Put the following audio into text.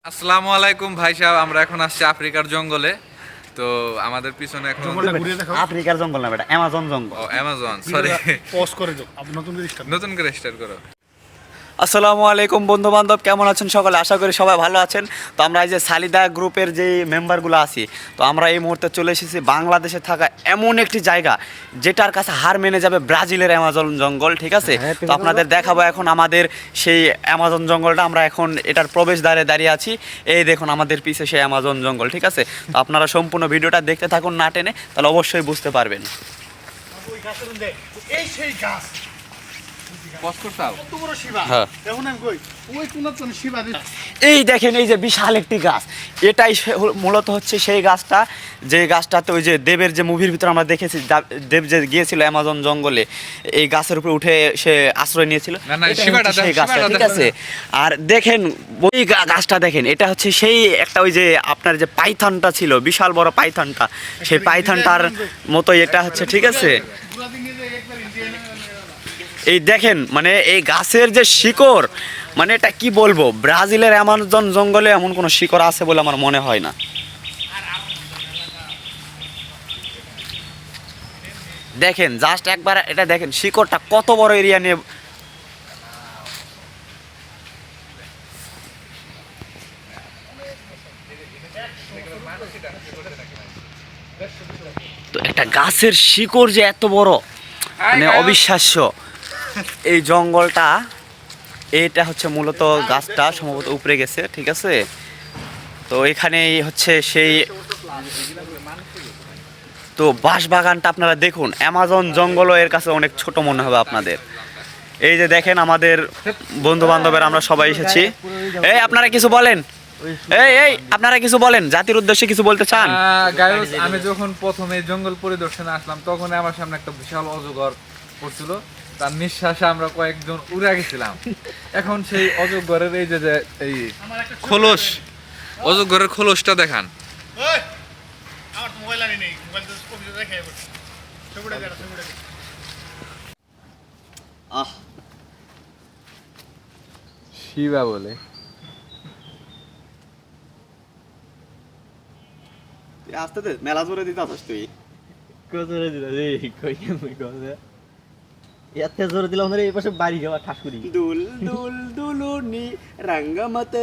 আসসালামু আলাইকুম ভাই সাহেব, আমরা এখন আসছি আফ্রিকার জঙ্গলে। তো আমাদের পিছনে এখন আফ্রিকার জঙ্গল না বেটা, অ্যামাজন জঙ্গল। Amazon, sorry. পজ করে দাও, আপনি নতুন করে স্টার্ট করো। আসসালামু আলাইকুম বন্ধু বান্ধব, কেমন আছেন সকলে? আশা করি সবাই ভালো আছেন। তো আমরা এই যে সালিদা গ্রুপের যে মেম্বারগুলো আছি, তো আমরা এই মুহূর্তে চলে এসেছি বাংলাদেশে থাকা এমন একটি জায়গা যেটার কাছে হার মেনে যাবে ব্রাজিলের অ্যামাজন জঙ্গল, ঠিক আছে? তো আপনাদের দেখাবো এখন আমাদের সেই অ্যামাজন জঙ্গলটা। আমরা এখন এটার প্রবেশদ্বারে দাঁড়িয়ে আছি। এই দেখুন আমাদের পিছে সেই অ্যামাজন জঙ্গল, ঠিক আছে? তো আপনারা সম্পূর্ণ ভিডিওটা দেখতে থাকুন না টেনে, তাহলে অবশ্যই বুঝতে পারবেন। এই সেই গাছ কত বড় শিবা। হ্যাঁ, এখন আমি কই ওই কোন শিবা দিস। এই দেখেন, এই যে বিশাল একটি গাছ, এটাই মূলত হচ্ছে সেই গাছটা, যে গাছটাতে ওই যে দেবের যে মুভির ভিতরে আমরা দেখেছি, দেব যে গিয়েছিল অ্যামাজন জঙ্গলে, এই গাছের উপরে উঠে সে আশ্রয় নিয়েছিল। এটাই হচ্ছে সেই গাছটা, ঠিক আছে? আর দেখেন ওই গাছটা দেখেন, এটা হচ্ছে সেই একটা ওই যে আপনার যে পাইথনটা ছিল, বিশাল বড় পাইথনটা, সেই পাইথনটার মতো এটা হচ্ছে, ঠিক আছে? এই দেখেন, মানে এই গাছের যে শিকড়, মানে এটা কি বলবো, ব্রাজিলের অ্যামাজন জঙ্গলে এমন কোনো শিকড় আছে বলে আমার মনে হয় না। দেখেন জাস্ট একবার এটা দেখেন, শিকড়টা কত বড় এরিয়া নিয়ে। তো একটা গাছের শিকড় যে এত বড়, মানে অবিশ্বাস্য। এই জঙ্গলটা, এটা হচ্ছে মূলত গাছটা সম্ভবত উপরে গেছে, ঠিক আছে? তো এখানেই হচ্ছে সেই, তো বাঁশবাগানটা আপনারা দেখুন, অ্যামাজন জঙ্গলও এর কাছে অনেক ছোট মনে হবে আপনাদের। এই যে দেখেন আমাদের বন্ধু বান্ধবের আমরা সবাই এসেছি। এই আপনারা কিছু বলেন, এই আপনারা কিছু বলেন, জাতির উদ্দেশ্যে কিছু বলতে চান? গাইস, আমি যখন প্রথমে জঙ্গল পরিদর্শনে আসলাম, তখন আমার সামনে একটা বিশাল অজগর পড়ছিল। তার নিঃশ্বাসে আমরা কয়েকজন উড়ে গেছিলাম। এখন সেই অজগরের এই যে এই খোলস, অজগরের খোলসটা দেখান। ওই আমার তো মোবাইল আনি নেই, মোবাইল তো কম্পিউটার রেখে বসে ছবিটা দে, ছবিটা দে। আহ, শিবা বলে আসতে দে, মেলা জোরে দিতে আসিস তুই। জোরে দিল রে, কই কেমন কথা এত জোরে দিলাম রে, এই পাশে বাড়ি যাওয়া ঠাকুরি দুল দুল দুলুনি রঙ্গমত